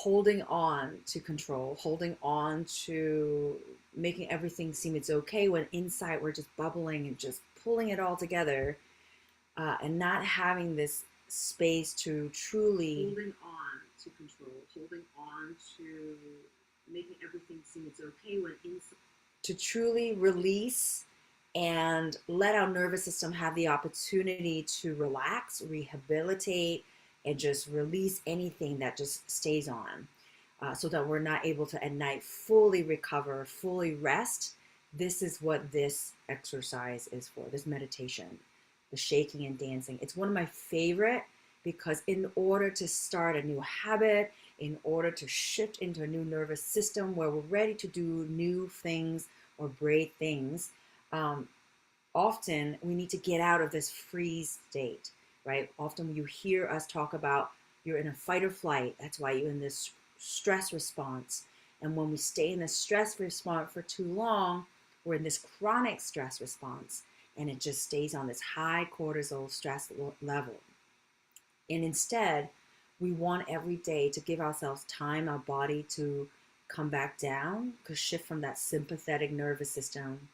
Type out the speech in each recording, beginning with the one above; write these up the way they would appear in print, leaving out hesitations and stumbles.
holding on to control, holding on to making everything seem it's okay when inside we're just bubbling and just pulling it all together, and not having this space to truly holding on to control, holding on to making everything seem it's okay when inside, to truly release and let our nervous system have the opportunity to relax, rehabilitate, and just release anything that just stays on, so that we're not able to at night fully recover, fully rest. This is what this exercise is for, this meditation, the shaking and dancing. It's one of my favorite because in order to start a new habit, in order to shift into a new nervous system where we're ready to do new things or brave things, um, often we need to get out of this freeze state, right? Often you hear us talk about you're in a fight or flight. That's why you're in this stress response. And when we stay in this stress response for too long, we're in this chronic stress response and it just stays on this high cortisol stress level. And instead, we want every day to give ourselves time, our body to come back down, to shift from that sympathetic nervous system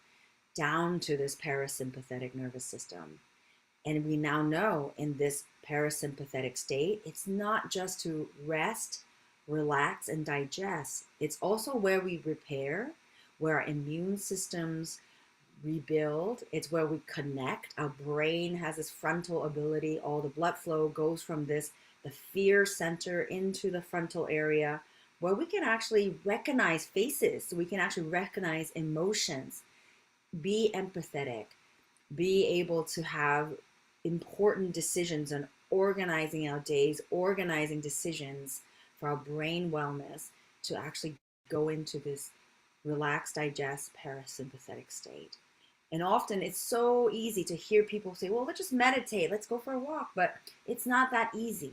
down to this parasympathetic nervous system. And we now know in this parasympathetic state, it's not just to rest, relax, and digest. It's also where we repair, where our immune systems rebuild. It's where we connect. Our brain has this frontal ability. All the blood flow goes from this, the fear center, into the frontal area where we can actually recognize faces. So we can actually recognize emotions, be empathetic, be able to have important decisions and organizing our days, organizing decisions for our brain wellness to actually go into this relax, digest, parasympathetic state. And often it's so easy to hear people say, well, let's just meditate, let's go for a walk. But it's not that easy.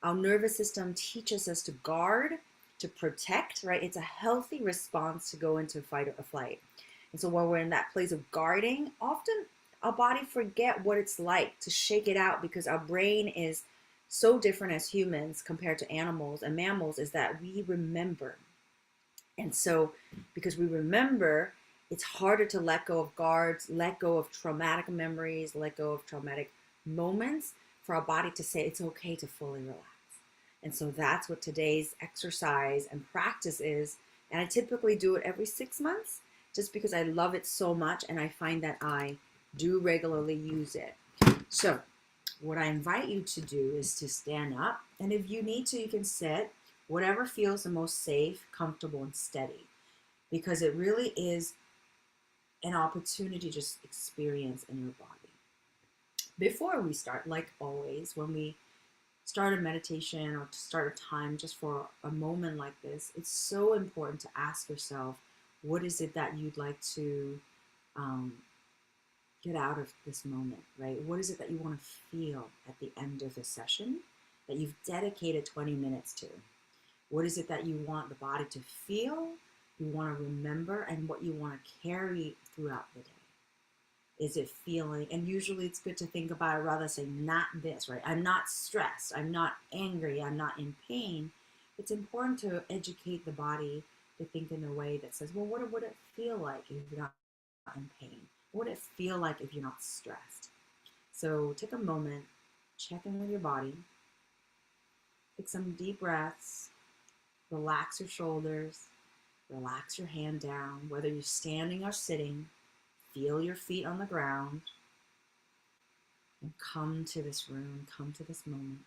Our nervous system teaches us to guard, to protect, right? It's a healthy response to go into fight or flight. And so when we're in that place of guarding, often our body forget what it's like to shake it out because our brain is so different as humans compared to animals and mammals, is that we remember. And so because we remember, it's harder to let go of guards, let go of traumatic memories, let go of traumatic moments for our body to say it's okay to fully relax. And so that's what today's exercise and practice is. And I typically do it every 6 months just because I love it so much and I find that I do regularly use it. So what I invite you to do is to stand up. And if you need to, you can sit, whatever feels the most safe, comfortable, and steady. Because it really is an opportunity to just experience in your body. Before we start, like always, when we start a meditation or to start a time just for a moment like this, it's so important to ask yourself, what is it that you'd like to um, get out of this moment, right? What is it that you want to feel at the end of the session that you've dedicated 20 minutes to? What is it that you want the body to feel, you want to remember, and what you want to carry throughout the day? Is it feeling, and usually it's good to think about it rather say not this, right? I'm not stressed, I'm not angry, I'm not in pain. It's important to educate the body to think in a way that says, well, what would it feel like if you're not in pain? What would it feel like if you're not stressed? So take a moment, check in with your body, take some deep breaths, relax your shoulders, relax your hand down, whether you're standing or sitting. Feel your feet on the ground and come to this room, come to this moment.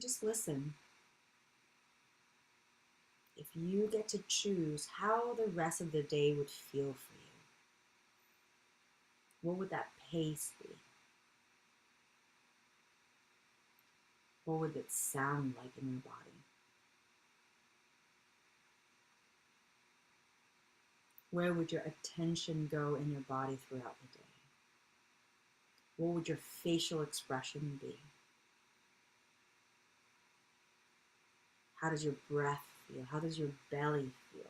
Just listen. If you get to choose how the rest of the day would feel for you, what would that pace be? What would it sound like in your body? Where would your attention go in your body throughout the day? What would your facial expression be? How does your breath feel? How does your belly feel?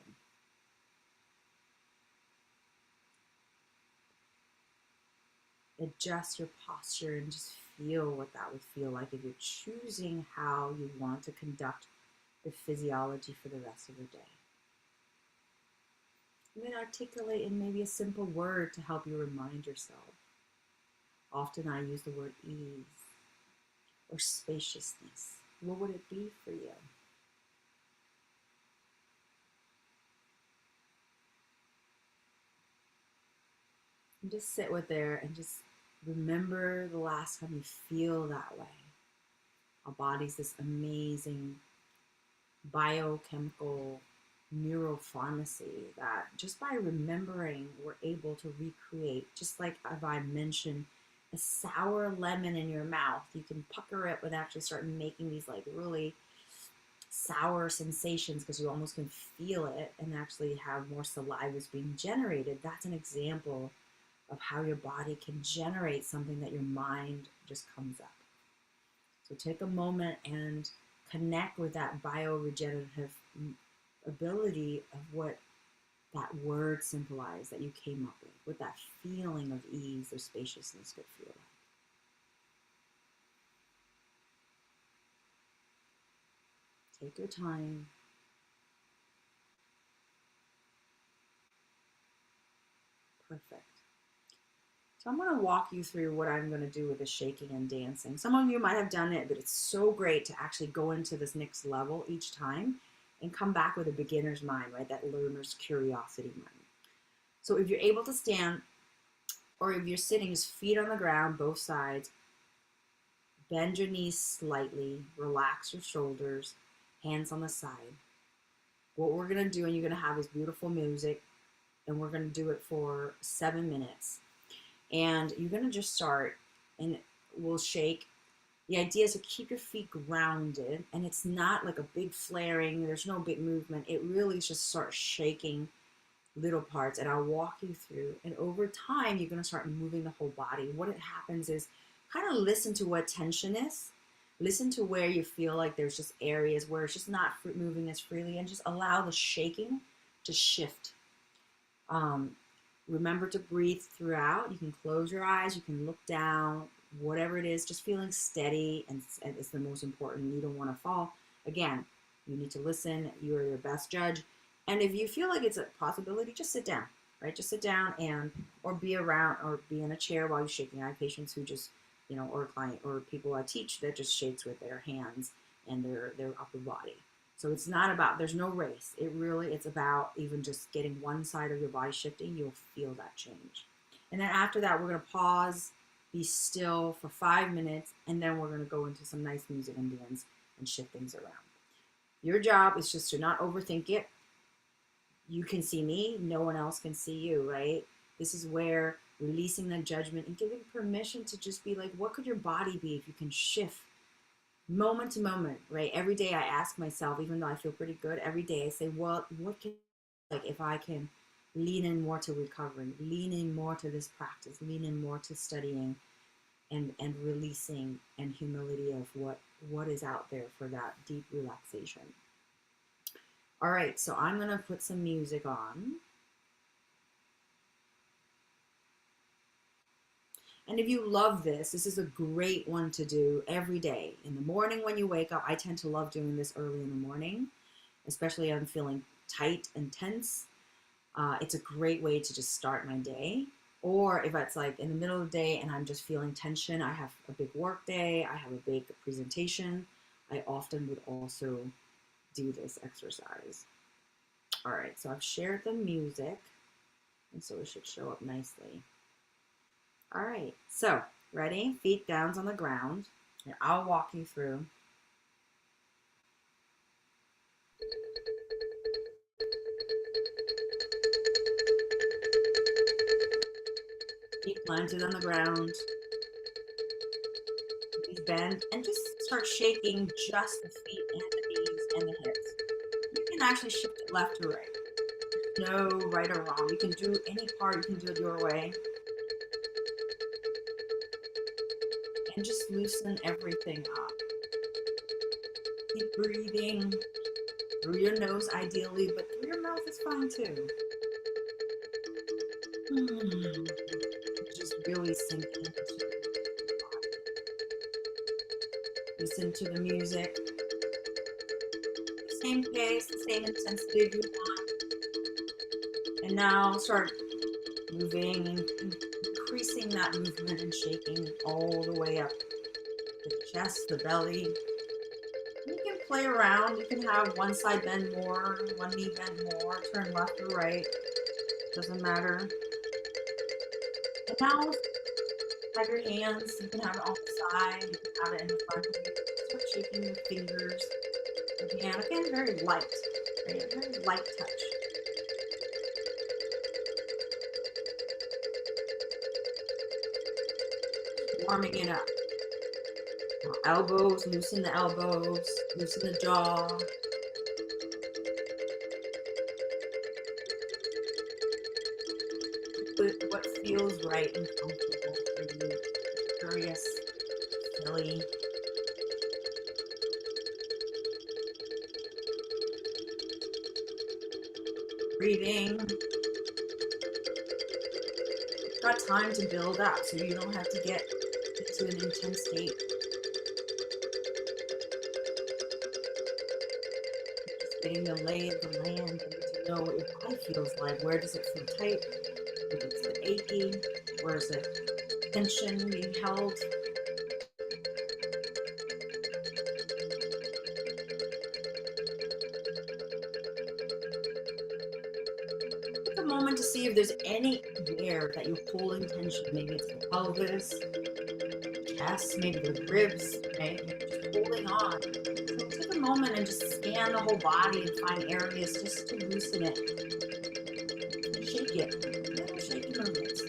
Adjust your posture and just feel what that would feel like if you're choosing how you want to conduct the physiology for the rest of the day. And then articulate in maybe a simple word to help you remind yourself. Often I use the word ease or spaciousness. What would it be for you? And just sit with there and just remember the last time you feel that way. Our body's this amazing biochemical neuropharmacy that just by remembering, we're able to recreate. Just like if I mentioned a sour lemon in your mouth, you can pucker it and actually start making these like really sour sensations because you almost can feel it and actually have more saliva is being generated. That's an example of how your body can generate something that your mind just comes up. So take a moment and connect with that bioregenerative ability of what that word symbolized that you came up with, what that feeling of ease or spaciousness could feel like. Take your time. Perfect. So I'm going to walk you through what I'm going to do with the shaking and dancing. Some of you might have done it, but it's so great to actually go into this next level each time and come back with a beginner's mind, right? That learner's curiosity mind. So if you're able to stand, or if you're sitting, just feet on the ground, both sides, bend your knees slightly, relax your shoulders, hands on the side. What we're going to do, and you're going to have this beautiful music, and we're going to do it for 7 minutes. And you're going to just start, and we'll shake. The idea is to keep your feet grounded, and it's not like a big flaring, there's no big movement. It really is just start shaking little parts, and I'll walk you through. And over time, you're going to start moving the whole body. What it happens is kind of listen to what tension is. Listen to where you feel like there's just areas where it's just not moving as freely, and just allow the shaking to shift. Remember to breathe throughout. You can close your eyes, you can look down, whatever it is, just feeling steady, and it's the most important. You don't want to fall. Again, you need to listen. You are your best judge. And if you feel like it's a possibility, just sit down, right? Just sit down or be around or be in a chair while you're shaking. I have patients who just, or a client or people I teach that just shakes with their hands and their upper body. So it's not about, there's no race. It's about even just getting one side of your body shifting, you'll feel that change. And then after that, we're going to pause, be still for 5 minutes, and then we're going to go into some nice music and dance and shift things around. Your job is just to not overthink it. You can see me, no one else can see you, right? This is where releasing the judgment and giving permission to just be like, what could your body be if you can shift moment to moment, right? Every day I ask myself, even though I feel pretty good, every day I say, well, what can, like, if I can lean in more to recovery, lean in more to this practice, lean in more to studying and releasing and humility of what is out there for that deep relaxation. All right, so I'm going to put some music on. And if you love this is a great one to do every day. In the morning when you wake up, I tend to love doing this early in the morning, especially if I'm feeling tight and tense. It's a great way to just start my day. Or if it's like in the middle of the day and I'm just feeling tension, I have a big work day, I have a big presentation, I often would also do this exercise. All right, so I've shared the music, and so it should show up nicely. All right, so ready? Feet down on the ground, and I'll walk you through. Feet planted on the ground, knees bend, and just start shaking just the feet and the knees and the hips. You can actually shift it left to right. No right or wrong. You can do any part, you can do it your way. And just loosen everything up. Keep breathing through your nose ideally, but through your mouth is fine too. Just really sink into the body. Listen to the music. Same pace, the same intensity if you want. And now start moving and increasing that movement and shaking all the way up the chest, the belly. You can play around. You can have one side bend more, one knee bend more, turn left or right. Doesn't matter. And now have your hands. You can have it on the side. You can have it in the front of you. Start shaking your fingers. Your hand. Again, very light. Right? Very light touch. Warming it up. Elbows, loosen the elbows, loosen the jaw. What feels right and comfortable for you. Curious, silly. Breathing. You've got time to build up so you don't have to get into an intense state. Just getting the lay of the land, getting to know what your body feels like. Where does it feel tight? Where is it achy? Where is it tension being held? Take a moment to see if there's anywhere that you're holding tension. Maybe it's the pelvis, chest, maybe the ribs, right? You're just holding on. So take a moment and just scan the whole body and find areas just to loosen it. And shake it. Little shaking movements.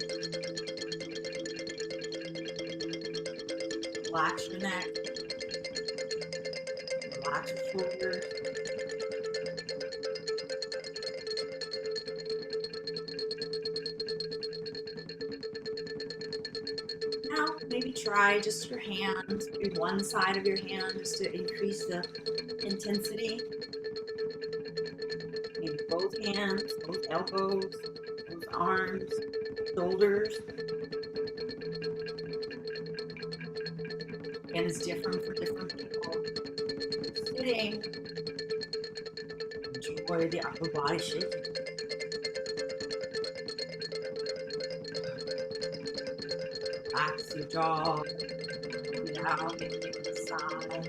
Relax your neck. Relax your shoulders. Now, maybe try just your hands, maybe one side of your hand just to increase the intensity. Maybe both hands, both elbows, both arms, shoulders. Again, it's different for different people. Sitting, enjoy the upper body shaking. Relax your jaw, breathe out, get to the side.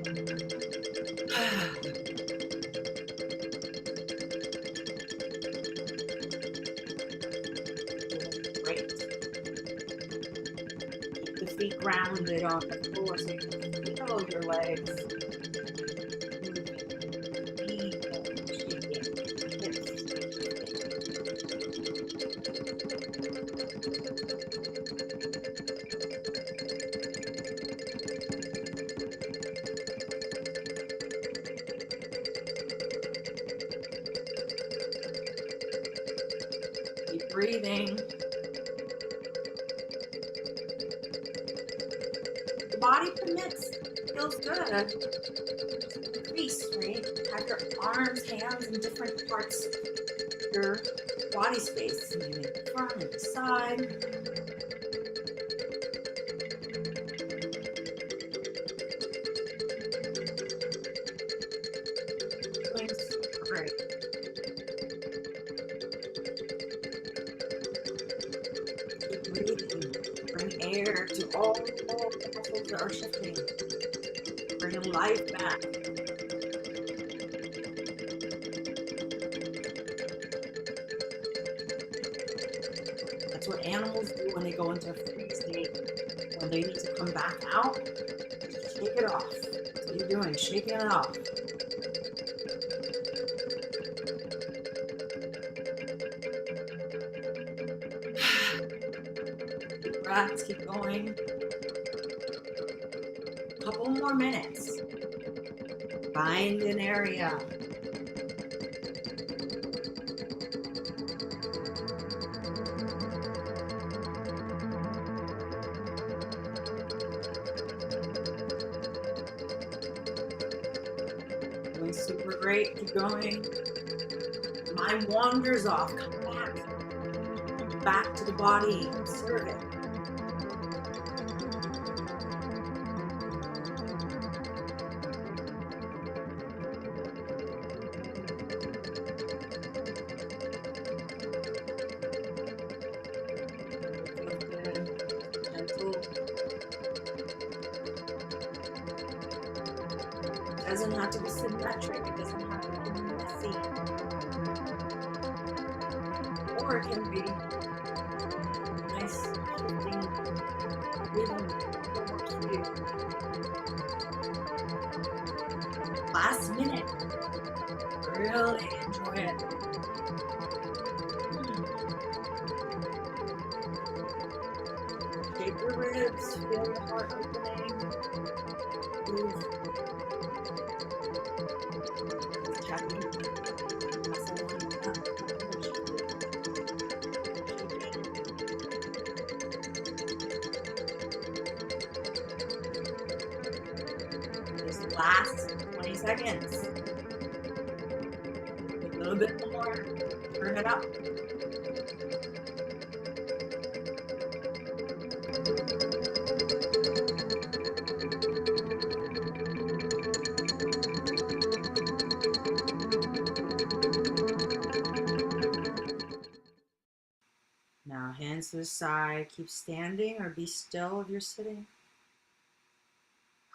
Great. Keep the feet grounded on the floor so you can feel your legs moving, shaking, hips. Keep breathing. The body permits, feels good. Increase, right? Have your arms, hands in different parts of your body space. Maybe the front and the side. Doing super great. Keep breathing. Bring air to all the muscles that are shifting. Bring life back. That's what animals do when they go into a freeze state. When they need to come back out, shake it off. That's what you're doing, shaking it off. Deep breaths, keep going. A couple more minutes. Find an area. Doing super great. Keep going. Mind wanders off. Come back. Back to the body. Observe it. doesn't have to be symmetric. It doesn't have to be messy. Or it can be nice, shifting rhythm that works for you. Last minute. Really enjoy it. Shape your ribs, feel your heart opening. Move. Tapping. Muscle lining up. Just last 20 seconds. A little bit more. Turn it up. Now hands to the side. Keep standing or be still if you're sitting.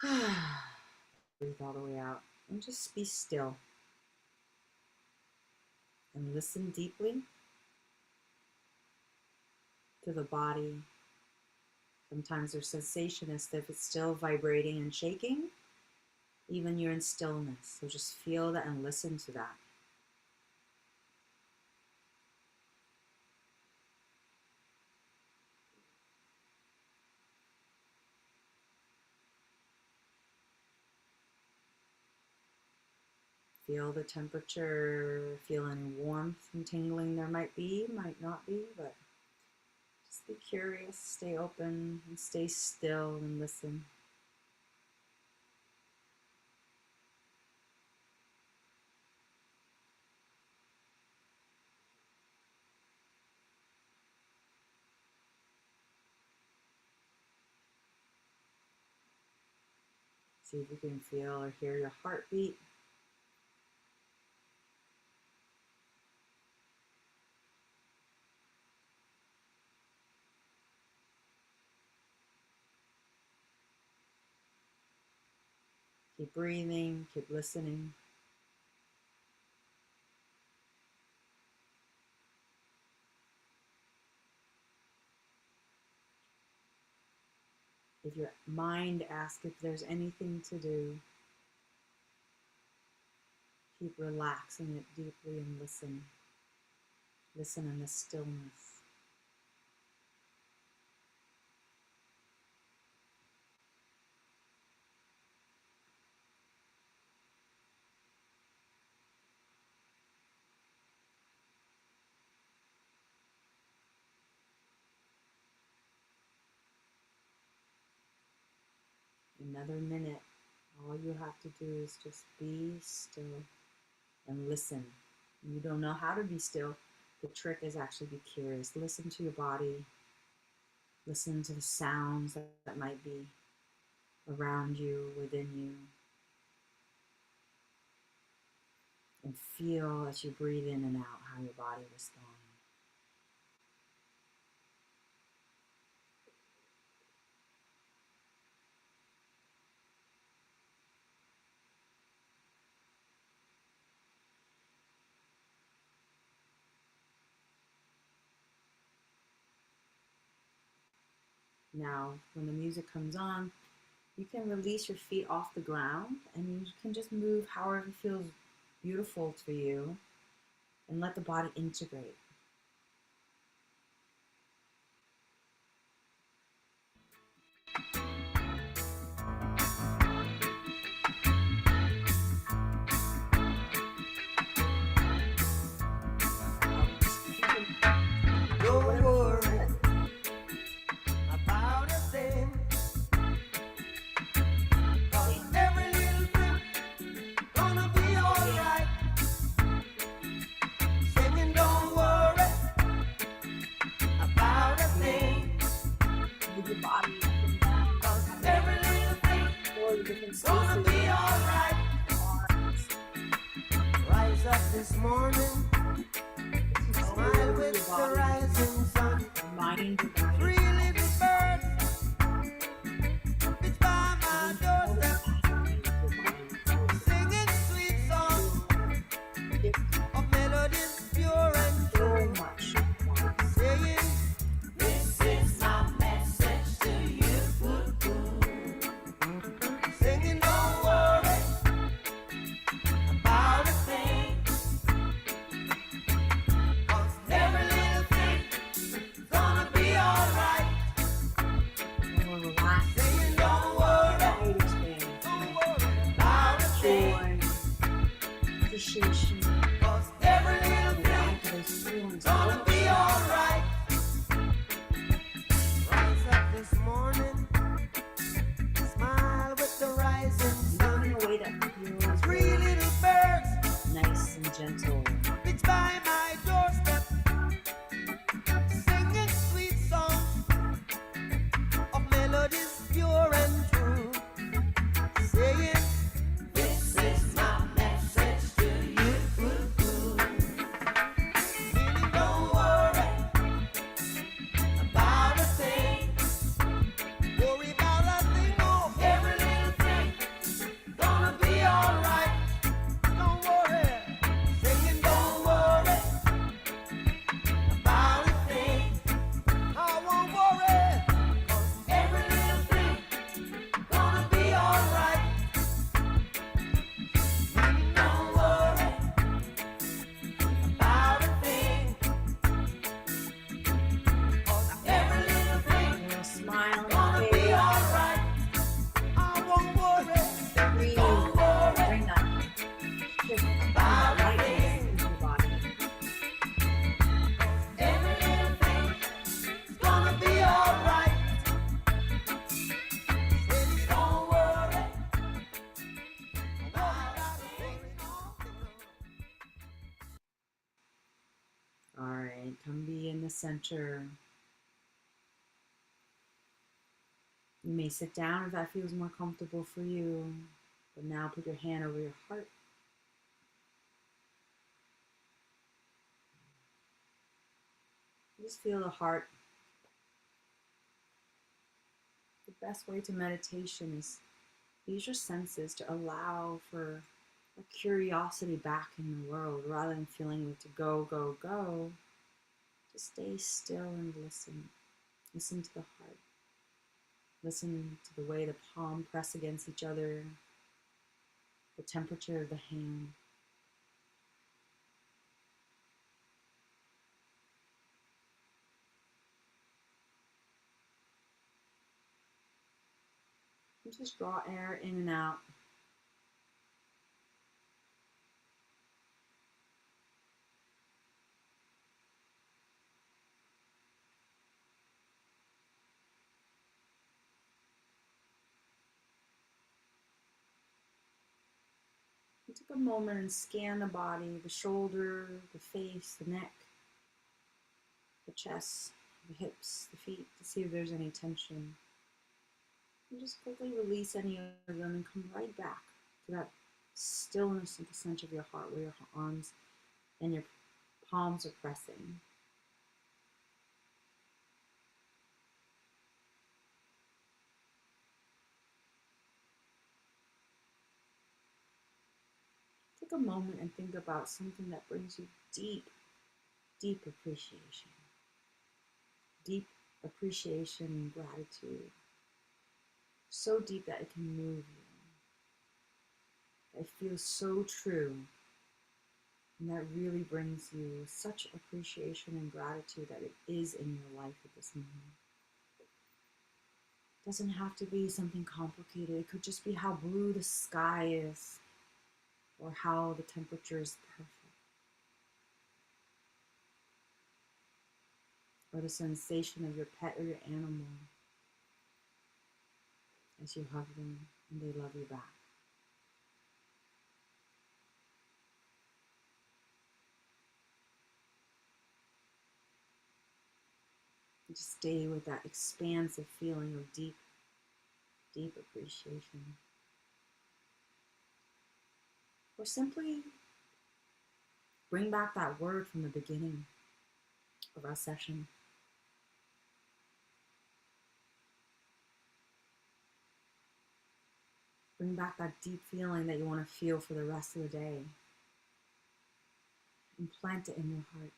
Breathe all the way out and just be still. And listen deeply to the body. Sometimes there's sensation as if it's still vibrating and shaking, even you're in stillness. So just feel that and listen to that. Feel the temperature, feel any warmth and tingling there might be, might not be, but just be curious, stay open, and stay still and listen. See if you can feel or hear your heartbeat. Keep breathing, keep listening. If your mind asks if there's anything to do, keep relaxing it deeply and listen. Listen in the stillness. Another minute. All you have to do is just be still and listen. You don't know how to be still. The trick is actually be curious. Listen to your body. Listen to the sounds that might be around you, within you. And feel as you breathe in and out how your body responds. Now, when the music comes on, you can release your feet off the ground and you can just move however feels beautiful to you and let the body integrate. Don't worry about a thing. 'Cause every little thing gonna be alright. Singing, don't worry about a thing. Move your body up and down. 'Cause every little thing gonna be alright. Rise up this morning, smile with the rising sun. Mind your body. Three little birds, it's by my doorstep, appreciation. 'Cause every little And thing add to those feelings. gonna be alright. Rise up this morning, smile with the rising Do it sun. in a way that feels Three little birds nice and gentle. pitch by my doorstep, singing sweet songs of melodies pure and true, saying, "This is my message to you." Meaning, don't worry about a thing. Worry about nothing, no. Every little thing gonna be alright. Don't worry, singing, don't worry about a thing. I won't worry, 'cause every little thing gonna be alright. Don't worry about a thing, 'cause every little thing A little smile on gonna your be face. alright. I won't worry Breathe. Don't worry Bring that shift, bring that lightness into your body. Every little thing is gonna be alright. Don't worry about a thing. All right, come be in the center. You may sit down if that feels more comfortable for you. But now put your hand over your heart. Just feel the heart. The best way to meditation is use your senses to allow for a curiosity back in the world rather than feeling like to go, go, go. Just stay still and listen. Listen to the heart. Listen to the way the palm press against each other, the temperature of the hand. And just draw air in and out. And take a moment and scan the body, the shoulder, the face, the neck, the chest, the hips, the feet, to see if there's any tension. And just quickly release any of them and come right back to that stillness at the center of your heart where your arms and your palms are pressing. Take a moment and think about something that brings you deep, deep appreciation. Deep appreciation and gratitude. So deep that it can move you. It feels so true. And that really brings you such appreciation and gratitude that it is in your life at this moment. It doesn't have to be something complicated. It could just be how blue the sky is or how the temperature is perfect. Or the sensation of your pet or your animal as you hug them and they love you back. Just stay with that expansive feeling of deep, deep appreciation. Or simply bring back that word from the beginning of our session. Bring back that deep feeling that you want to feel for the rest of the day. And plant it in your heart.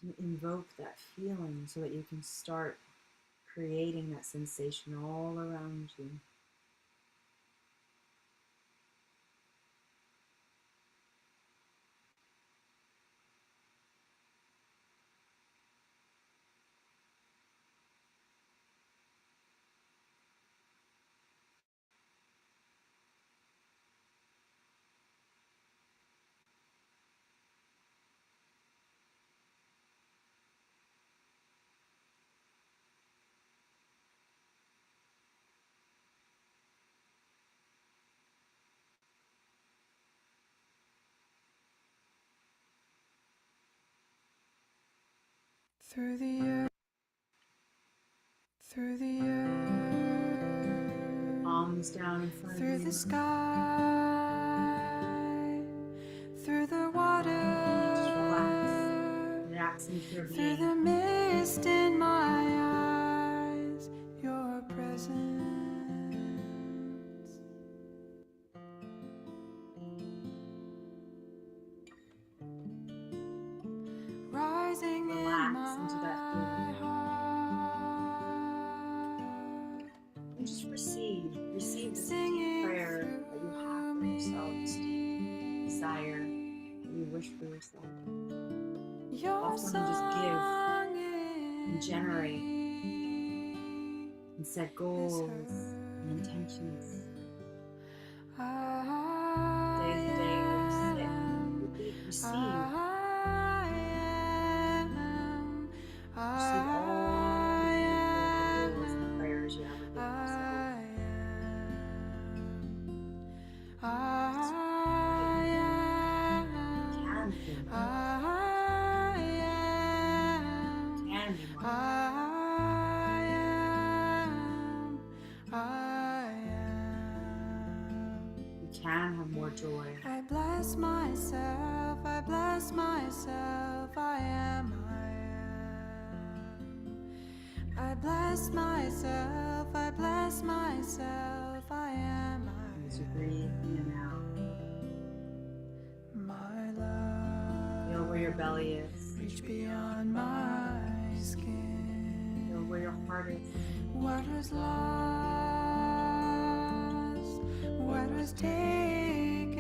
And invoke that feeling so that you can start creating that sensation all around you. through the earth, through the earth, Palms down in front through of you. the sky, through the water, Just relax. Relax into your through being. the mist in my eyes, your presence. Rising Relax in my into that feeling. heart, And just receive this deep singing prayer that you have for yourself, this deep desire that you wish for yourself. your Often you just give song and generate in and set goals and intentions. I Day to day, where you sit and receive. am, Receive all the goals and prayers you have within yourself. I Can feel more. Can be more. You can have more joy. I bless myself, I bless myself, I am. I bless myself, I bless myself, I am. As you breathe in and out, My love, feel where your belly is. reach beyond my skin. Feel where your heart is. What was lost, what was taken,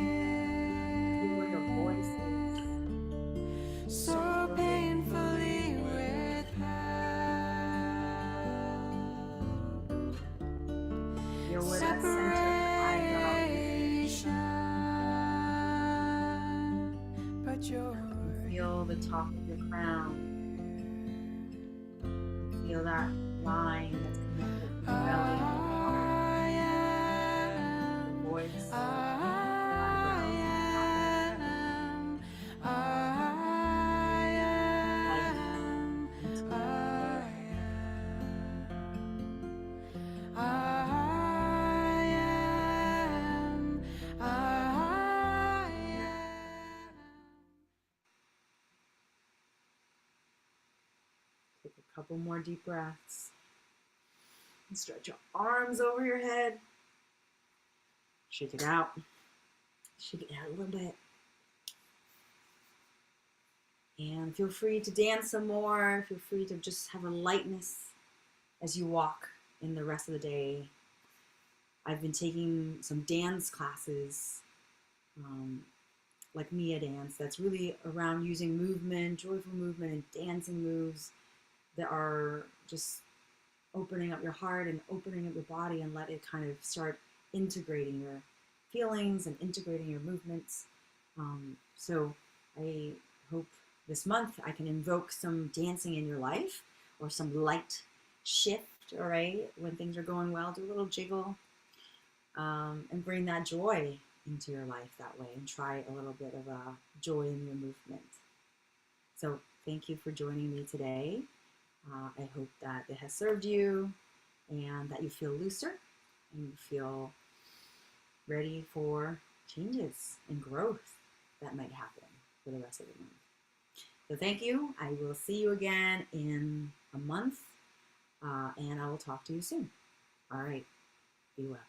Feel where your voice is. so painfully withheld. Feel where that center of your eyebrow is. Separation, but you're Feel the top of your crown. Feel that line that's connected to your belly and your heart. The voice. Take a couple more deep breaths. And stretch your arms over your head. Shake it out. Shake it out a little bit. And feel free to dance some more. Feel free to just have a lightness as you walk in the rest of the day. I've been taking some dance classes, like Mia Dance, that's really around using movement, joyful movement, and dancing moves that are just opening up your heart and opening up your body and let it kind of start integrating your feelings and integrating your movements. So I hope this month I can invoke some dancing in your life or some light shift, all right? When things are going well, do a little jiggle and bring that joy into your life that way and try a little bit of joy in your movement. So thank you for joining me today. I hope that it has served you and that you feel looser and you feel ready for changes and growth that might happen for the rest of the month. So thank you. I will see you again in a month and I will talk to you soon. All right. Be well.